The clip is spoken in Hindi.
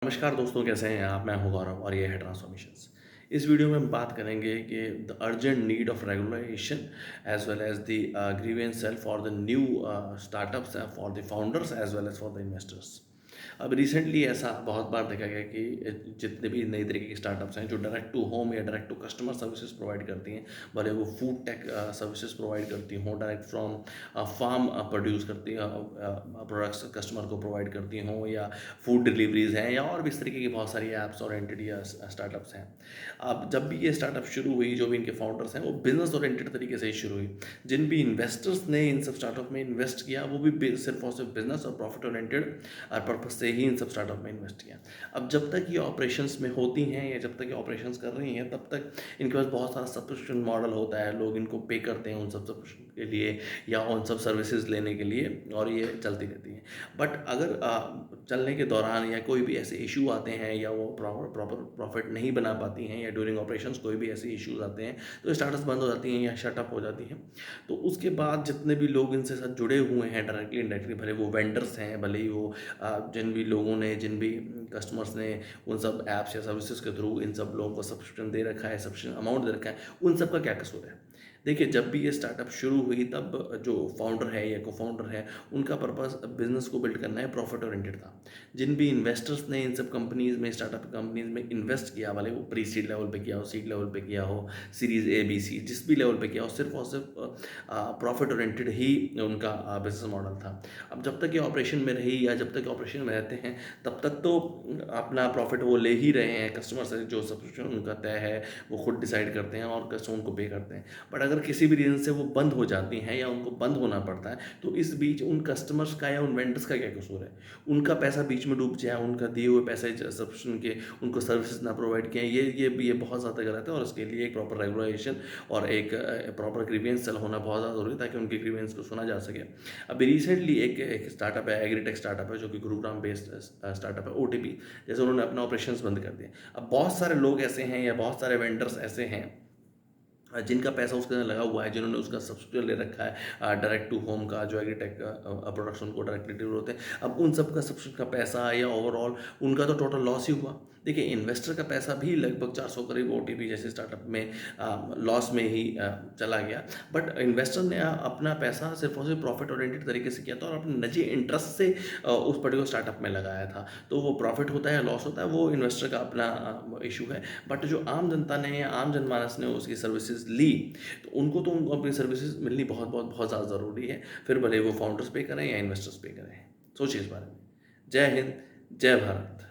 नमस्कार दोस्तों, कैसे हैं आप? मैं हूं गौरव और ये है ट्रांसफॉर्मेशंस। इस वीडियो में हम बात करेंगे कि the urgent need of regulation as well as the grievance cell for the new startups, for the founders as well as for the investors. अब रिसेंटली ऐसा बहुत बार देखा गया कि जितने भी नई तरीके की स्टार्टअप्स हैं जो डायरेक्ट टू होम या direct to customer services provide करती हैं, भले वो फूड टेक सर्विसेज प्रोवाइड करती हों, डायरेक्ट फ्रॉम फार्म प्रोड्यूस करती प्रोडक्ट्स कस्टमर को प्रोवाइड करती हों, या फूड डिलीवरीज हैं, या और भी इस तरीके की बहुत सारी ऐप्स ओरिएंटेड या स्टार्टअप्स हैं। अब जब भी ये स्टार्टअप शुरू हुई, जो भी इनके फाउंडर्स हैं वो बिजनेस ओरिएंटेड तरीके से ही शुरू हुई। जिन भी इन्वेस्टर्स ने इन सब स्टार्टअप में इन्वेस्ट किया वो भी सिर्फ और सिर्फ बिजनेस और प्रॉफिट ओरिएंटेड पर्पज से ही इन सब स्टार्टअप में इन्वेस्ट किया। अब जब तक ये ऑपरेशंस में होती हैं या जब तक ये ऑपरेशंस कर रही हैं, तब तक इनके पास बहुत सारा सब्सक्रिप्शन मॉडल होता है, लोग इनको पे करते हैं उन सब सब्सक्रिप्शन के लिए या उन सब सर्विसेज लेने के लिए, और ये चलती रहती हैं। बट अगर चलने के दौरान या कोई भी ऐसे इशू आते हैं, या वो प्रॉपर प्रॉफिट नहीं बना पाती हैं, या ड्यूरिंग ऑपरेशंस कोई भी ऐसे इश्यूज आते हैं, तो स्टार्टअप्स बंद हो जाती हैं या शटअप हो जाती हैं। तो उसके बाद जितने भी लोग इनसे साथ जुड़े हुए हैं डायरेक्टली इनडायरेक्टली, भले वो वेंडर्स हैं, भले ही वो जिन भी लोगों ने, जिन भी कस्टमर्स ने उन सब ऐप्स या सर्विसेज के थ्रू इन सब लोगों को सब्सक्रिप्शन दे रखा है, सब्सक्रिप्शन अमाउंट दे रखा है, उन सब का क्या कसूर है? देखिए, जब भी ये स्टार्टअप शुरू हुई तब जो फाउंडर है या को फाउंडर है, उनका पर्पस बिजनेस को बिल्ड करना है, प्रॉफिट ओरिएंटेड था। जिन भी इन्वेस्टर्स ने इन सब कंपनीज में, स्टार्टअप कंपनीज में इन्वेस्ट किया, भले वो प्री सीड लेवल पे किया हो, सीड लेवल पे किया हो, सीरीज ए बी सी, जिस भी लेवल पे किया हो, सिर्फ और सिर्फ प्रॉफिट ओरिएंटेड ही उनका बिजनेस मॉडल था। अब जब तक ये ऑपरेशन में रही या जब तक ऑपरेशन में रहते हैं, तब तक तो अपना प्रॉफिट वो ले ही रहे हैं। कस्टमर से जो सब्सक्रिप्शन उनका तय है वो खुद डिसाइड करते हैं और कस्टमर उनको पे करते हैं। बट अगर किसी भी रीज़न से वो बंद हो जाती हैं या उनको बंद होना पड़ता है, तो इस बीच उन कस्टमर्स का या उन वेंडर्स का क्या कसूर है? उनका पैसा बीच में डूब जाए, उनका दिए हुए पैसे सब्सक्रिप्शन के उनको सर्विसेज ना प्रोवाइड किए, ये बहुत ज़्यादा गलत है, और उसके लिए एक प्रॉपर रेगुलेशन और एक प्रॉपर ग्रीवेंस सेल होना बहुत ज़्यादा ज़रूरी है, ताकि उनके ग्रीवेंस को सुना जा सके। अभी रिसेंटली एक स्टार्टअप है, एग्रीटेक स्टार्टअप है, जो कि गुरुग्राम बेस्ड स्टार्टअप है, ओटीपी। जैसे उन्होंने अपना ऑपरेशंस बंद कर दिए। अब बहुत सारे लोग ऐसे हैं या बहुत सारे वेंडर्स ऐसे हैं जिनका पैसा उसके अंदर लगा हुआ है, जिन्होंने उसका सब्सक्रिप्शन ले रखा है डायरेक्ट टू होम का, जो एग्रीटेक प्रोडक्ट्स उनको डायरेक्टली डिलीवर होते हैं। अब उन सब का सब्सक्रिप्शन का पैसा या ओवरऑल उनका तो टोटल लॉस ही हुआ। देखिए, इन्वेस्टर का पैसा भी लगभग 400 करीब ओटीपी जैसे स्टार्टअप में लॉस में ही चला गया। बट इन्वेस्टर ने अपना पैसा सिर्फ और सिर्फ प्रॉफिट ओरिएंटेड तरीके से किया था, और अपने निजी इंटरेस्ट से उस पर्टिकुलर स्टार्टअप में लगाया था। तो वो प्रॉफिट होता है, लॉस होता है, वो इन्वेस्टर का अपना इशू है। बट जो आम जनता ने या आम जनमानस ने उसकी सर्विसेज ली, तो उनको अपनी सर्विसेज मिलनी बहुत बहुत बहुत ज़्यादा ज़रूरी है। फिर भले वो फाउंडर्स पे करें या इन्वेस्टर्स पे करें। सोचिए इस बारे में। जय हिंद, जय भारत।